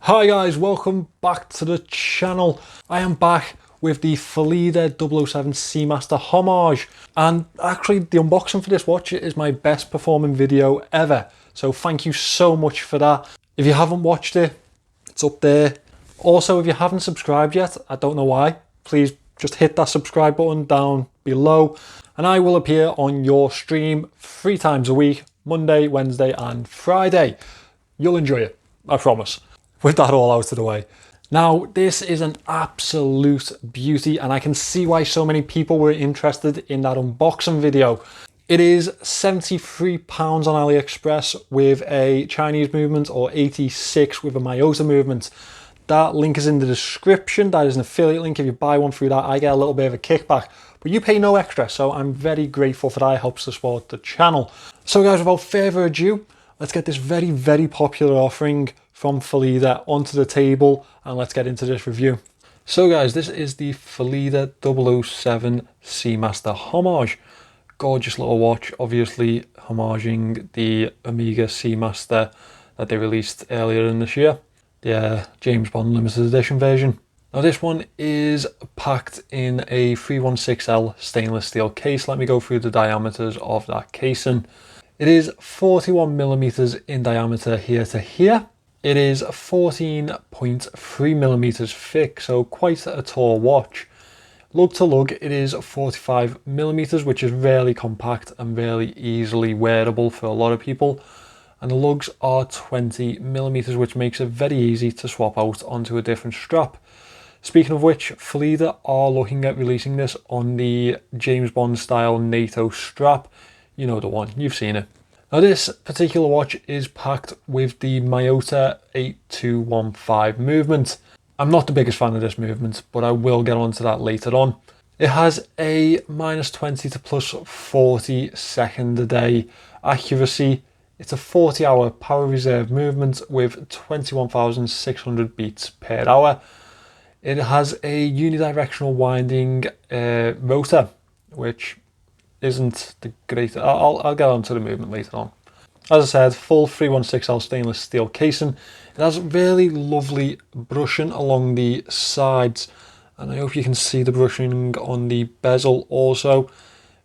Hi guys, welcome back to the channel. I am back with the Phylida 007 Seamaster Homage, and actually the unboxing for this watch is my best performing video ever, so thank you so much for that. If you haven't watched it, it's up there. Also, if you haven't subscribed yet, I don't know why, please just hit that subscribe button down below and I will appear on your stream 3 times a week, Monday, Wednesday and Friday. You'll enjoy it, I promise. With that all out of the way. Now, this is an absolute beauty and I can see why so many people were interested in that unboxing video. It is £73 on Aliexpress with a Chinese movement or 86 with a Miyota movement. That link is in the description. That is an affiliate link. If you buy one through that, I get a little bit of a kickback, but you pay no extra. So I'm very grateful for that. It helps to support the channel. So guys, without further ado, let's get this very, very popular offering from Phylida onto the table and let's get into this review. So guys, this is the Phylida 007 Seamaster Homage. Gorgeous little watch, obviously homaging the Omega Seamaster that they released earlier in this year. The James Bond limited edition version. Now this one is packed in a 316L stainless steel case. Let me go through the diameters of that casing. It is 41mm in diameter here to here. It is 14.3mm thick, so quite a tall watch. Lug to lug, it is 45mm, which is really compact and really easily wearable for a lot of people. And the lugs are 20mm, which makes it very easy to swap out onto a different strap. Speaking of which, Phylida are looking at releasing this on the James Bond style NATO strap. You know the one, you've seen it. Now this particular watch is packed with the Miyota 8215 movement. I'm not the biggest fan of this movement, but I will get onto that later on. It has a -20 to +40 second a day accuracy. It's a 40-hour power reserve movement with 21,600 beats per hour. It has a unidirectional winding rotor, which isn't the greatest. I'll get onto the movement later on. As I said, full 316L stainless steel casing. It has really lovely brushing along the sides, and I hope you can see the brushing on the bezel also.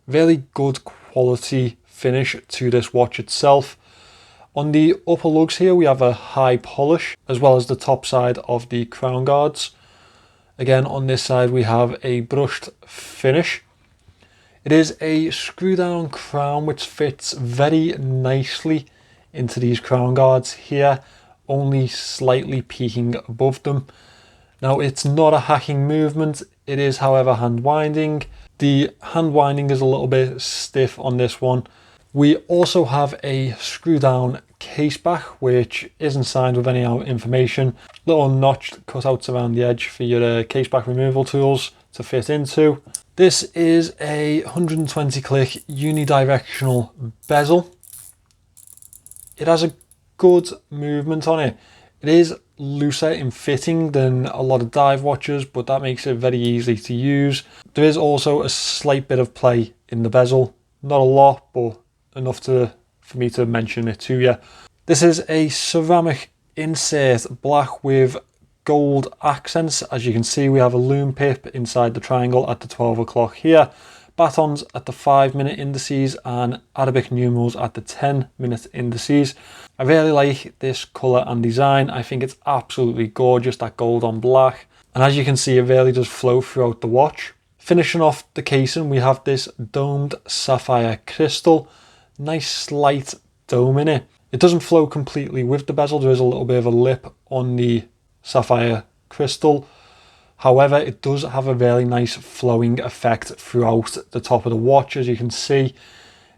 Really good quality finish to this watch itself. On the upper lugs here we have a high polish, as well as the top side of the crown guards. Again, on this side we have a brushed finish. It is a screw down crown which fits very nicely into these crown guards here, only slightly peaking above them. Now it's not a hacking movement, it is however hand winding. The hand winding is a little bit stiff on this one. We also have a screw down case back which isn't signed with any information. Little notched cutouts around the edge for your case back removal tools to fit into. This is a 120 click unidirectional bezel. It has a good movement on it. It is looser in fitting than a lot of dive watches, but that makes it very easy to use. There is also a slight bit of play in the bezel. Not a lot, but enough for me to mention it to you. This is a ceramic insert, black with gold accents. As you can see, we have a loom pip inside the triangle at the 12 o'clock here, batons at the 5-minute indices and Arabic numerals at the 10-minute indices. I really like this colour and design. I think it's absolutely gorgeous, that gold on black, and as you can see it really does flow throughout the watch. Finishing off the casing we have this domed sapphire crystal, nice slight dome in it. It doesn't flow completely with the bezel, there is a little bit of a lip on the sapphire crystal. However, it does have a very nice flowing effect throughout the top of the watch. As you can see,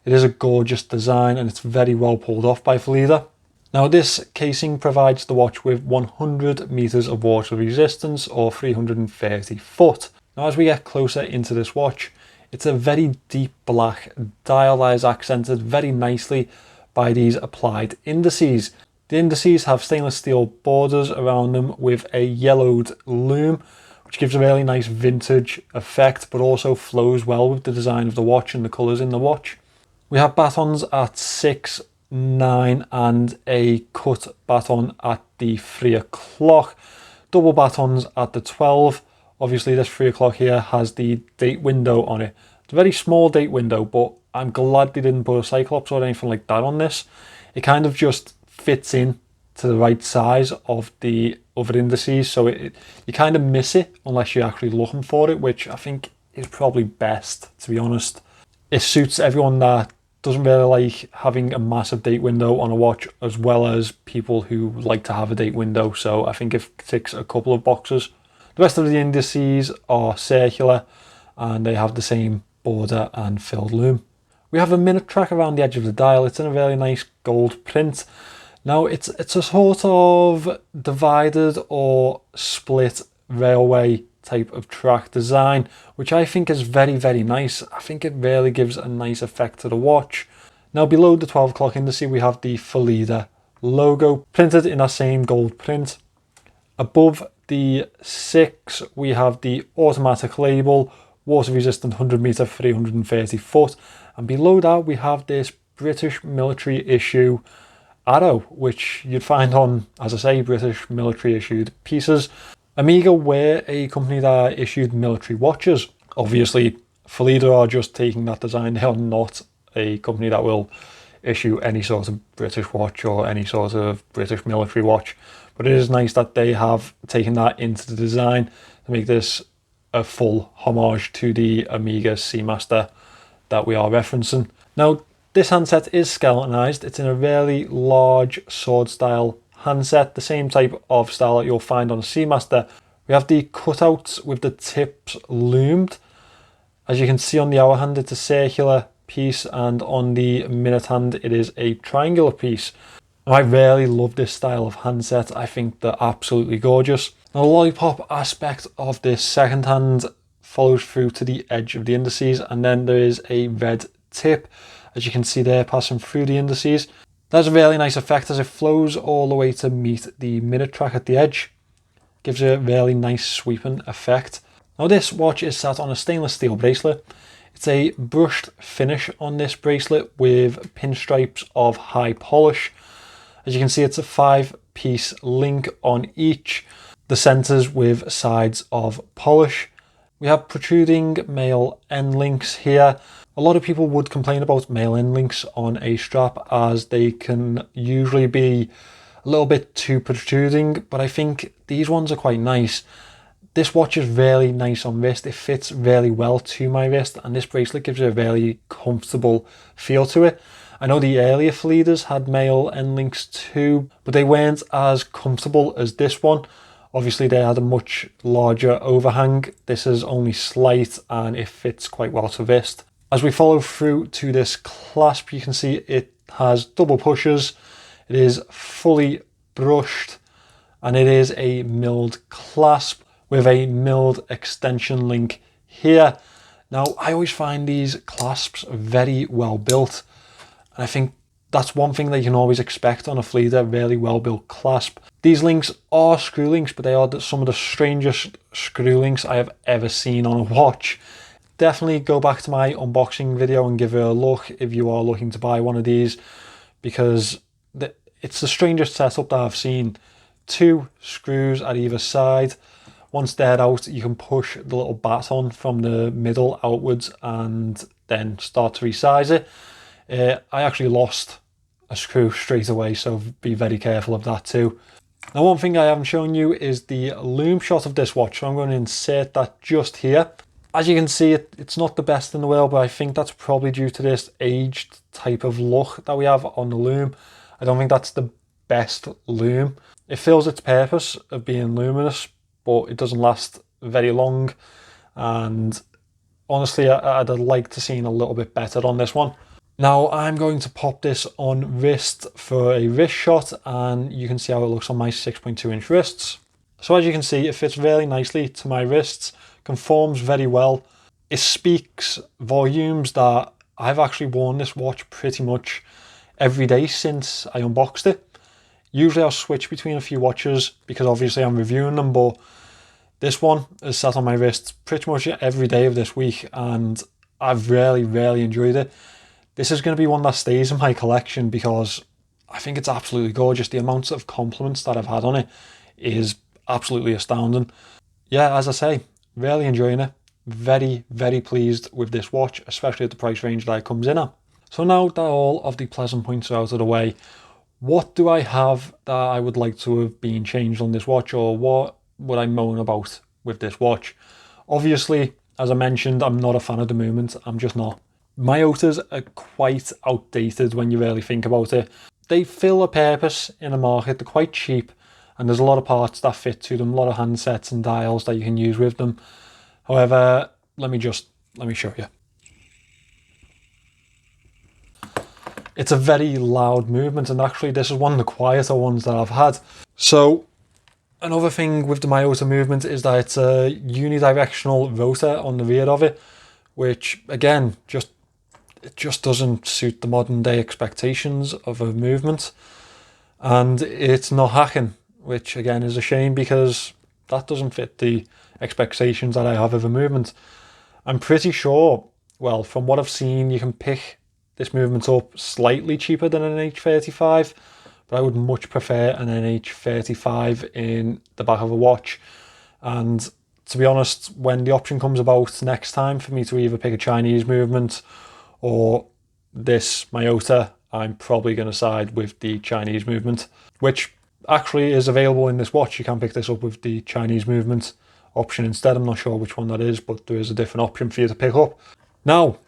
it is a gorgeous design and it's very well pulled off by Phylida. Now this casing provides the watch with 100 meters of water resistance or 330 foot. Now as we get closer into this watch, it's a very deep black dial that is accented very nicely by these applied indices. The indices have stainless steel borders around them with a yellowed loom, which gives a really nice vintage effect, but also flows well with the design of the watch and the colours in the watch. We have batons at 6 9 and a cut baton at the 3 o'clock. Double batons at the 12. Obviously this 3 o'clock here has the date window on it. It's a very small date window, but I'm glad they didn't put a Cyclops or anything like that on this. It kind of just fits in to the right size of the other indices, so you kind of miss it unless you're actually looking for it, which I think is probably best, to be honest. It suits everyone that doesn't really like having a massive date window on a watch, as well as people who like to have a date window, so I think it ticks a couple of boxes. The rest of the indices are circular and they have the same border and filled loom. We have a minute track around the edge of the dial. It's in a really nice gold print. Now it's a sort of divided or split railway type of track design, which I think is very, very nice. I think it really gives a nice effect to the watch. Now below the 12 o'clock indice we have the Phylida logo printed in that same gold print. Above the 6 we have the automatic label, water resistant 100 meter, 330 foot, and below that we have this British military issue arrow, which you'd find on, as I say, British military issued pieces. Omega were a company that issued military watches. Obviously Phylida are just taking that design. They are not a company that will issue any sort of British watch or any sort of British military watch, but it is nice that they have taken that into the design to make this a full homage to the Omega Seamaster that we are referencing. Now this handset is skeletonized. It's in a really large sword style handset, the same type of style that you'll find on a Seamaster. We have the cutouts with the tips loomed. As you can see on the hour hand, it's a circular piece, and on the minute hand it is a triangular piece. I really love this style of handset. I think they're absolutely gorgeous. Now the lollipop aspect of this second hand follows through to the edge of the indices, and then there is a red tip, as you can see there, passing through the indices. That's a really nice effect as it flows all the way to meet the minute track at the edge. Gives a really nice sweeping effect. Now this watch is sat on a stainless steel bracelet. It's a brushed finish on this bracelet with pinstripes of high polish. As you can see, it's a 5-piece link on each. The centers with sides of polish. We have protruding male end links here. A lot of people would complain about male end links on a strap as they can usually be a little bit too protruding, but I think these ones are quite nice. This watch is really nice on wrist. It fits really well to my wrist, and this bracelet gives you a very comfortable feel to it. I know the earlier Phylidas had male end links too, but they weren't as comfortable as this one. Obviously they had a much larger overhang. This is only slight and it fits quite well to wrist. As we follow through to this clasp, you can see it has double pushes. It is fully brushed and it is a milled clasp with a milled extension link here. Now I always find these clasps very well built, and I think that's one thing that you can always expect on a Phylida, really well built clasp. These links are screw links, but they are some of the strangest screw links I have ever seen on a watch. Definitely go back to my unboxing video and give it a look if you are looking to buy one of these, because it's the strangest setup that I've seen. 2 screws at either side. Once they're out, you can push the little baton from the middle outwards and then start to resize it. I actually lost a screw straight away, so be very careful of that too. Now one thing I haven't shown you is the loom shot of this watch, so I'm going to insert that just here. As you can see, it's not the best in the world, but I think that's probably due to this aged type of look that we have on the loom. I don't think that's the best loom. It fills its purpose of being luminous, but it doesn't last very long, and honestly I'd like to see a little bit better on this one. Now I'm going to pop this on wrist for a wrist shot, and you can see how it looks on my 6.2 inch wrists. So as you can see, it fits really nicely to my wrists, conforms very well. It speaks volumes that I've actually worn this watch pretty much every day since I unboxed it. Usually I'll switch between a few watches because obviously I'm reviewing them, but this one is sat on my wrist pretty much every day of this week, and I've really enjoyed it. This is going to be one that stays in my collection because I think it's absolutely gorgeous. The amount of compliments that I've had on it is absolutely astounding. Yeah, as I say, really enjoying it. Very, very pleased with this watch, especially at the price range that it comes in at. So now that all of the pleasant points are out of the way, what do I have that I would like to have been changed on this watch, or what would I moan about with this watch? Obviously, as I mentioned, I'm not a fan of the movement. I'm just not. Myotas are quite outdated when you really think about it. They fill a purpose in the market. They're quite cheap, and there's a lot of parts that fit to them, a lot of handsets and dials that you can use with them. However, let me show you. It's a very loud movement, and actually this is one of the quieter ones that I've had. So another thing with the Myota movement is that it's a unidirectional rotor on the rear of it, which again, it just doesn't suit the modern day expectations of a movement. And it's not hacking, which again is a shame because that doesn't fit the expectations that I have of a movement. I'm pretty sure, well, from what I've seen, you can pick this movement up slightly cheaper than an NH35, but I would much prefer an NH35 in the back of a watch. And to be honest, when the option comes about next time for me to either pick a Chinese movement or this Myota, I'm probably going to side with the Chinese movement, which actually is available in this watch. You can pick this up with the Chinese movement option instead. I'm not sure which one that is, but there is a different option for you to pick up. Now,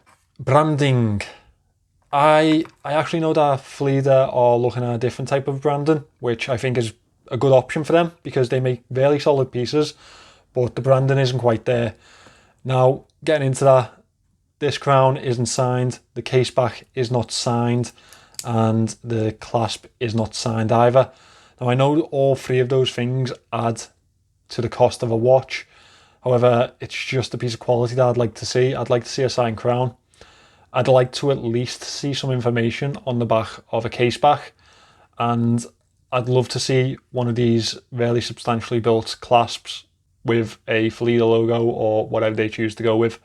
branding. I actually know that Phylida are looking at a different type of branding, which I think is a good option for them because they make really solid pieces, but the branding isn't quite there. Now, getting into that, this crown isn't signed, the case back is not signed, and the clasp is not signed either. Now, I know all three of those things add to the cost of a watch. However, it's just a piece of quality that I'd like to see. I'd like to see a signed crown. I'd like to at least see some information on the back of a case back, and I'd love to see one of these really substantially built clasps with a Phylida logo or whatever they choose to go with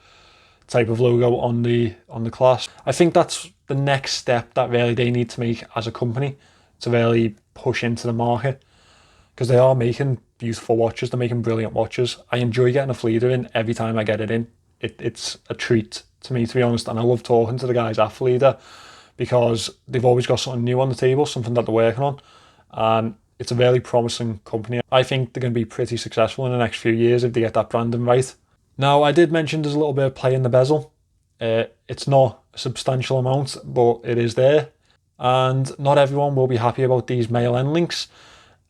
type of logo on the clasp. I think that's the next step that really they need to make as a company to really push into the market, because they are making beautiful watches. They're making brilliant watches. I enjoy getting a Phylida in every time I get it in. It's a treat to me, to be honest, and I love talking to the guys at Phylida because they've always got something new on the table, something that they're working on, and it's a really promising company. I think they're going to be pretty successful in the next few years if they get that branding right. Now, I did mention there's a little bit of play in the bezel. It's not a substantial amount, but it is there, and not everyone will be happy about these male end links.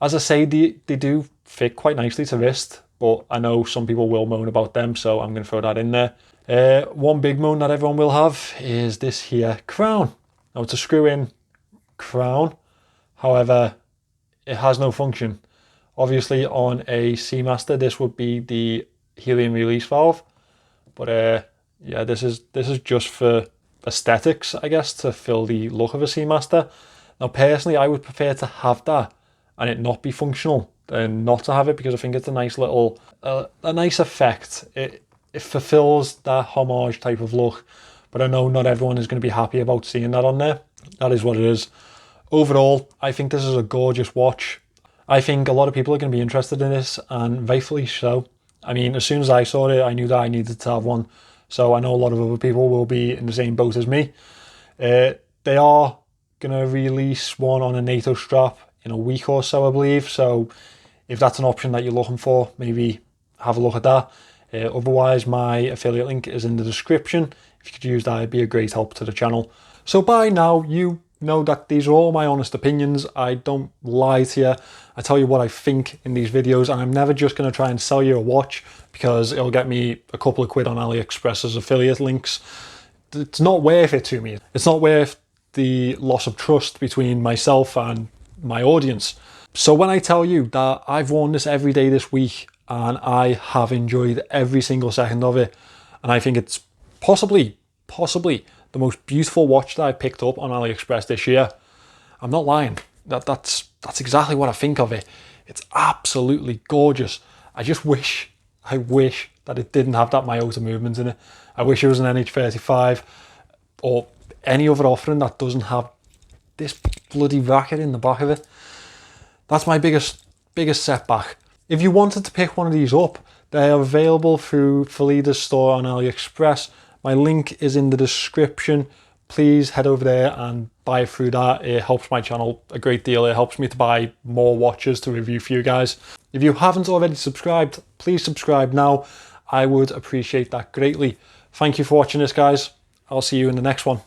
As I say, they do fit quite nicely to wrist, but I know some people will moan about them, so I'm going to throw that in there. One big moan that everyone will have is this here crown. Now, it's a screw-in crown, however, it has no function. Obviously, on a Seamaster, this would be the helium release valve, but yeah, this is just for aesthetics, I guess, to fill the look of a Seamaster. Now, personally, I would prefer to have that and it not be functional than not to have it, because I think it's a nice little, a nice effect. It fulfills that homage type of look, but I know not everyone is going to be happy about seeing that on there. That is what it is. Overall, I think this is a gorgeous watch. I think a lot of people are going to be interested in this, and rightfully so. I mean, as soon as I saw it, I knew that I needed to have one. So I know a lot of other people will be in the same boat as me. They are going to release one on a NATO strap in a week or so, I believe. So if that's an option that you're looking for, maybe have a look at that. Otherwise, my affiliate link is in the description. If you could use that, it'd be a great help to the channel. So by now, you know that these are all my honest opinions. I don't lie to you. I tell you what I think in these videos, and I'm never just going to try and sell you a watch because it'll get me a couple of quid on Aliexpress as affiliate links. It's not worth it to me. It's not worth the loss of trust between myself and my audience. So when I tell you that I've worn this every day this week and I have enjoyed every single second of it, and I think it's possibly the most beautiful watch that I picked up on Aliexpress this year, I'm not lying. That's exactly what I think of it. It's absolutely gorgeous. I wish that it didn't have that Myota movement in it. I wish it was an NH35 or any other offering that doesn't have this bloody racket in the back of it. That's my biggest setback. If you wanted to pick one of these up, they are available through Phylida's store on Aliexpress. My link is in the description. Please head over there and buy it through that. It helps my channel a great deal. It helps me to buy more watches to review for you guys. If you haven't already subscribed, please subscribe now. I would appreciate that greatly. Thank you for watching this, guys. I'll see you in the next one.